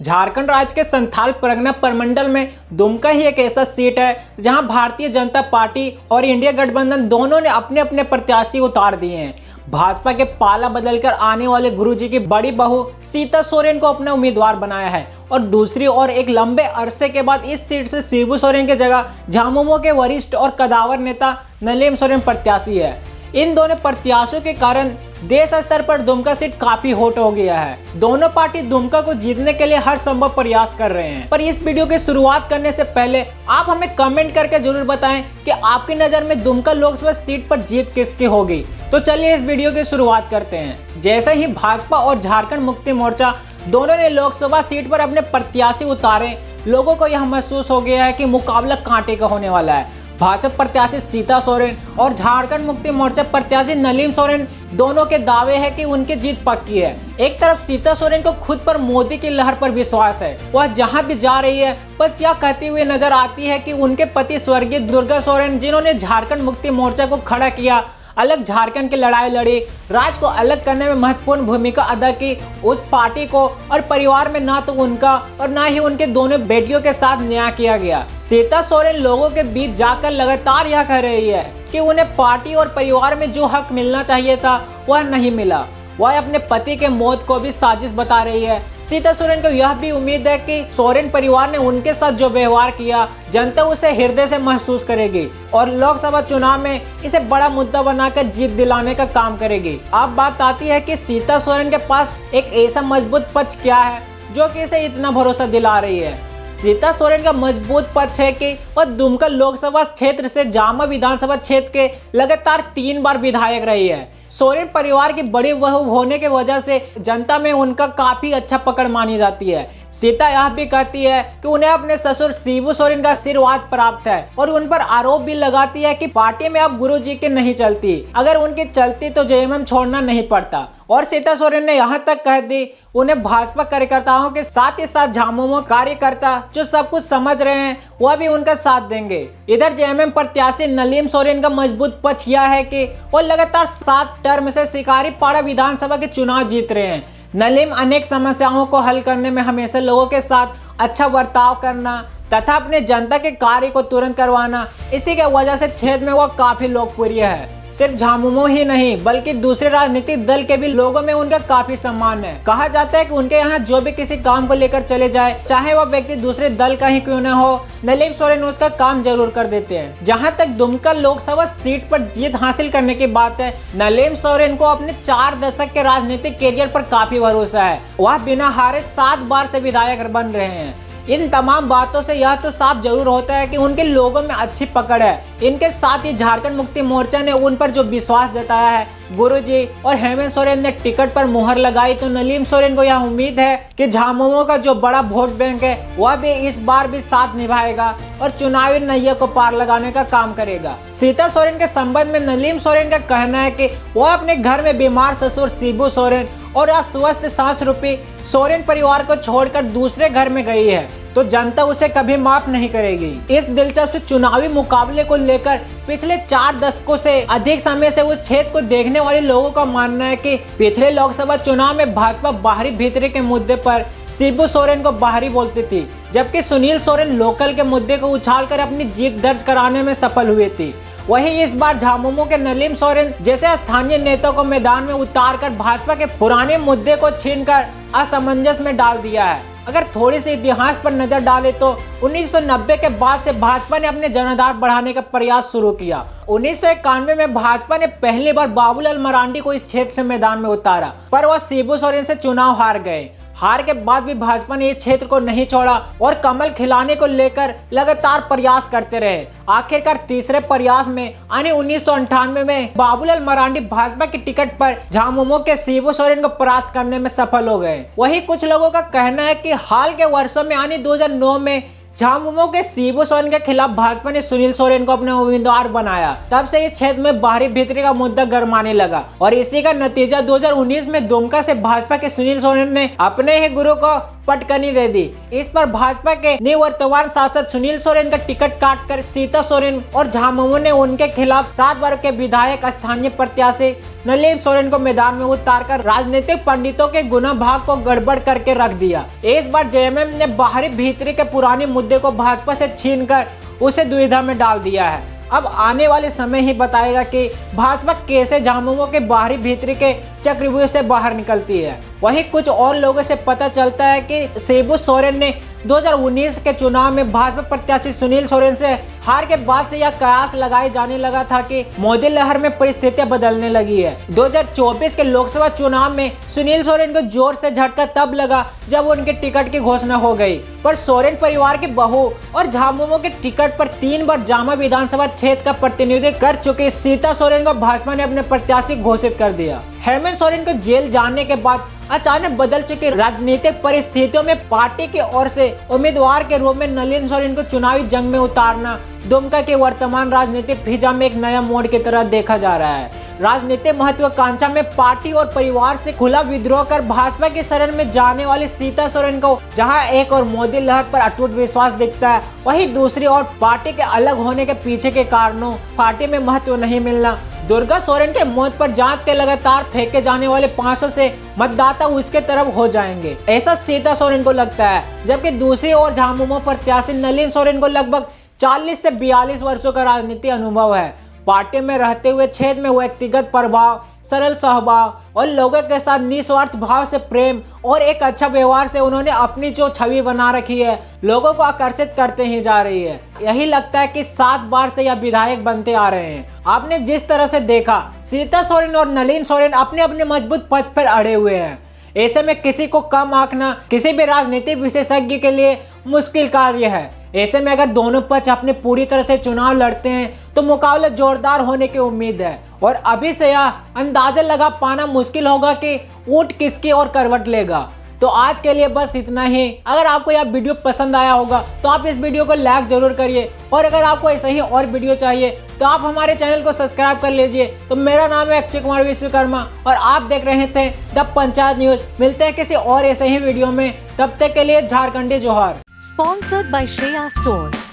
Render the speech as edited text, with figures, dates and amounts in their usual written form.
झारखंड राज्य के संथाल परगना प्रमंडल में दुमका ही एक ऐसा सीट है जहां भारतीय जनता पार्टी और इंडिया गठबंधन दोनों ने अपने अपने प्रत्याशी उतार दिए हैं। भाजपा के पाला बदलकर आने वाले गुरुजी की बड़ी बहू सीता सोरेन को अपना उम्मीदवार बनाया है और दूसरी ओर एक लंबे अरसे के बाद इस सीट से शिबू सोरेन की जगह झामुमो के वरिष्ठ और कदावर नेता नलीम सोरेन प्रत्याशी है। इन दोनों प्रत्याशियों के कारण देश स्तर पर दुमका सीट काफी हॉट हो गया है। दोनों पार्टी दुमका को जीतने के लिए हर संभव प्रयास कर रहे हैं। पर इस वीडियो की शुरुआत करने से पहले आप हमें कमेंट करके जरूर बताएं कि आपकी नजर में दुमका लोकसभा सीट पर जीत किसकी होगी। तो चलिए इस वीडियो की शुरुआत करते हैं। जैसे ही भाजपा और झारखंड मुक्ति मोर्चा दोनों ने लोकसभा सीट पर अपने प्रत्याशी उतारे, लोगों को यह महसूस हो गया है कि मुकाबला कांटे का होने वाला है। भाजपा प्रत्याशी सीता सोरेन और झारखंड मुक्ति मोर्चा प्रत्याशी नलीम सोरेन दोनों के दावे हैं कि उनकी जीत पक्की है। एक तरफ सीता सोरेन को खुद पर मोदी की लहर पर विश्वास है, वह जहां भी जा रही है बस यह कहती हुई नजर आती है कि उनके पति स्वर्गीय दुर्गा सोरेन, जिन्होंने झारखंड मुक्ति मोर्चा को खड़ा किया, अलग झारखंड की लड़ाई लड़ी, राज्य को अलग करने में महत्वपूर्ण भूमिका अदा की, उस पार्टी को और परिवार में ना तो उनका और ना ही उनके दोनों बेटियों के साथ न्याय किया गया। सीता सोरेन लोगों के बीच जाकर लगातार यह कह रही है कि उन्हें पार्टी और परिवार में जो हक मिलना चाहिए था वह नहीं मिला। वह अपने पति के मौत को भी साजिश बता रही है। सीता सोरेन को यह भी उम्मीद है कि सोरेन परिवार ने उनके साथ जो व्यवहार किया, जनता उसे हृदय से महसूस करेगी और लोकसभा चुनाव में इसे बड़ा मुद्दा बनाकर जीत दिलाने का काम करेगी। अब बात आती है कि सीता सोरेन के पास एक ऐसा मजबूत पक्ष क्या है जो कि इसे इतना भरोसा दिला रही है। सीता सोरेन का मजबूत पक्ष है कि वह दुमका लोकसभा क्षेत्र से जामा विधानसभा क्षेत्र के लगातार 3 बार विधायक रही है। सोरेन परिवार की बड़ी बहू होने की वजह से जनता में उनका काफी अच्छा पकड़ मानी जाती है। सीता यह भी कहती है कि उन्हें अपने ससुर शिबू सोरेन का आशीर्वाद प्राप्त है और उन पर आरोप भी लगाती है कि पार्टी में अब गुरुजी की नहीं चलती, अगर उनकी चलती तो जेएमएम छोड़ना नहीं पड़ता। और सीता सोरेन ने यहाँ तक कह दी उन्हें भाजपा कार्यकर्ताओं के साथ ही साथ झामुमो कार्यकर्ता जो सब कुछ समझ रहे हैं वह भी उनका साथ देंगे। इधर जेएमएम प्रत्याशी नलीम सोरेन का मजबूत पक्ष यह है कि वो लगातार 7 टर्म से शिकारीपाड़ा विधानसभा के चुनाव जीत रहे हैं। नलीम अनेक समस्याओं को हल करने में हमेशा लोगों के साथ अच्छा बर्ताव करना तथा अपने जनता के कार्य को तुरंत करवाना, इसी के वजह से क्षेत्र में वह काफी लोकप्रिय है। सिर्फ झामुमो ही नहीं बल्कि दूसरे राजनीतिक दल के भी लोगों में उनका काफी सम्मान है। कहा जाता है कि उनके यहाँ जो भी किसी काम को लेकर चले जाए, चाहे वह व्यक्ति दूसरे दल का ही क्यों न हो, नलीम सोरेन उसका काम जरूर कर देते हैं। जहां तक दुमका लोकसभा सीट पर जीत हासिल करने की बात है, नलीम सोरेन को अपने 4 दशक के राजनीतिक कैरियर पर काफी भरोसा है। वह बिना हारे 7 बार से विधायक बन रहे हैं। इन तमाम बातों से यह तो साफ जरूर होता है कि उनके लोगों में अच्छी पकड़ है। इनके साथ ही झारखंड मुक्ति मोर्चा ने उन पर जो विश्वास जताया है, गुरुजी और हेमंत सोरेन ने टिकट पर मुहर लगाई, तो नलीम सोरेन को यह उम्मीद है कि झामुमो का जो बड़ा वोट बैंक है वह भी इस बार भी साथ निभाएगा और चुनावी नैया को पार लगाने का काम करेगा। सीता सोरेन के संबंध में नलीम सोरेन का कहना है कि वह अपने घर में बीमार ससुर शिबू सोरेन और अस्वस्थ सास रूपी सोरेन परिवार को छोड़कर दूसरे घर में गई है, तो जनता उसे कभी माफ नहीं करेगी। इस दिलचस्प चुनावी मुकाबले को लेकर पिछले 4 दशकों से अधिक समय से उस क्षेत्र को देखने वाले लोगों का मानना है कि पिछले लोकसभा चुनाव में भाजपा बाहरी भीतरी के मुद्दे पर शिबू सोरेन को बाहरी बोलती थी, जबकि सुनील सोरेन लोकल के मुद्दे को उछालकर अपनी जीत दर्ज कराने में सफल हुए थे। वही इस बार झामुमो के नलीम सोरेन जैसे स्थानीय नेताओं को मैदान में उतारकर भाजपा के पुराने मुद्दे को छीनकर असमंजस में डाल दिया है। अगर थोड़ी सी इतिहास पर नजर डालें तो 1990 के बाद से भाजपा ने अपने जनाधार बढ़ाने का प्रयास शुरू किया। 1991 में भाजपा ने पहली बार बाबूलाल मरांडी को इस क्षेत्र से मैदान में उतारा, पर वह शिबू सोरेन से चुनाव हार गए। हार के बाद भी भाजपा ने इस क्षेत्र को नहीं छोड़ा और कमल खिलाने को लेकर लगातार प्रयास करते रहे। आखिरकार तीसरे प्रयास में यानी 1998 में बाबूलाल मरांडी भाजपा की टिकट पर झामुमो के शिबू सोरेन को परास्त करने में सफल हो गए। वही कुछ लोगों का कहना है कि हाल के वर्षों में यानी 2009 में झामुमो के शिबू सोरेन के खिलाफ भाजपा ने सुनील सोरेन को अपने उम्मीदवार बनाया। तब से इस क्षेत्र में बाहरी भीतरी का मुद्दा गरमाने लगा और इसी का नतीजा 2019 में दुमका से भाजपा के सुनील सोरेन ने अपने ही गुरु को पटकनी दे दी। इस पर भाजपा के निवर्तमान सांसद सुनील सोरेन का टिकट काटकर सीता सोरेन और झामुमो ने उनके खिलाफ 7 वर्ग के विधायक स्थानीय प्रत्याशी नलिन सोरेन को मैदान में उतारकर राजनीतिक पंडितों के गुना भाग को गड़बड़ करके रख दिया। इस बार जेएमएम ने बाहरी भीतरी के पुराने मुद्दे को भाजपा से छीनकर उसे दुविधा में डाल दिया है। अब आने वाले समय ही बताएगा कि भाजपा कैसे झामुमो के बाहरी भीतरी के चक्रव्यूह से बाहर निकलती है। वहीं कुछ और लोगों से पता चलता है कि शिबू सोरेन ने 2019 के चुनाव में भाजपा प्रत्याशी सुनील सोरेन से हार के बाद से यह कयास लगाए जाने लगा था कि मोदी लहर में परिस्थितियां बदलने लगी है। 2024 के लोकसभा चुनाव में सुनील सोरेन को जोर से झटका तब लगा जब उनके टिकट की घोषणा हो गई, पर सोरेन परिवार की बहू और झामुमो के टिकट पर 3 बार जामा विधानसभा क्षेत्र का प्रतिनिधित्व कर चुके सीता सोरेन को भाजपा ने अपने प्रत्याशी घोषित कर दिया। हेमंत सोरेन को जेल जाने के बाद अचानक बदल चुकी राजनीतिक परिस्थितियों में पार्टी की ओर से उम्मीदवार के रूप में नलिन सोरेन को चुनावी जंग में उतारना दुमका के वर्तमान राजनीतिक फिजा में एक नया मोड़ की तरह देखा जा रहा है। राजनीतिक महत्वाकांक्षा में पार्टी और परिवार से खुला विद्रोह कर भाजपा की शरण में जाने वाली सीता सोरेन को जहां एक और मोदी लहर पर अटूट विश्वास दिखता है, वहीं दूसरी ओर पार्टी के अलग होने के पीछे के कारणों पार्टी में महत्व नहीं मिलना, दुर्गा सोरेन के मौत पर जांच के लगातार फेंके जाने वाले 500 से मतदाता उसके तरफ हो जाएंगे, ऐसा सीता सोरेन को लगता है। जबकि दूसरी ओर झामुमो प्रत्याशी नलिन सोरेन को लगभग 40 से 42 वर्षों का राजनीतिक अनुभव है। पार्टी में रहते हुए क्षेत्र में व्यक्तिगत प्रभाव, सरल स्वभाव और लोगों के साथ निस्वार्थ भाव से प्रेम और एक अच्छा व्यवहार से उन्होंने अपनी जो छवि बना रखी है लोगों को आकर्षित करते ही जा रही है। यही लगता है कि 7 बार से यह विधायक बनते आ रहे हैं। आपने जिस तरह से देखा सीता सोरेन और नलिन सोरेन अपने अपने मजबूत पक्ष पर अड़े हुए हैं। ऐसे में किसी को कम आंकना किसी भी राजनीतिक विशेषज्ञ के लिए मुश्किल कार्य है। ऐसे में अगर दोनों पक्ष अपने पूरी तरह से चुनाव लड़ते हैं तो मुकाबला जोरदार होने की उम्मीद है और अभी से यह अंदाजा लगा पाना मुश्किल होगा कि ऊंट किसकी ओर करवट लेगा। तो आज के लिए बस इतना ही। अगर आपको यह वीडियो पसंद आया होगा तो आप इस वीडियो को लाइक जरूर करिए और अगर आपको ऐसे ही और वीडियो चाहिए तो आप हमारे चैनल को सब्सक्राइब कर लीजिए। तो मेरा नाम है अक्षय कुमार विश्वकर्मा और आप देख रहे थे द पंचायत न्यूज। मिलते हैं किसी और ऐसे ही वीडियो में, तब तक के लिए झारखंडी जोहार। Sponsored by Shreya Store.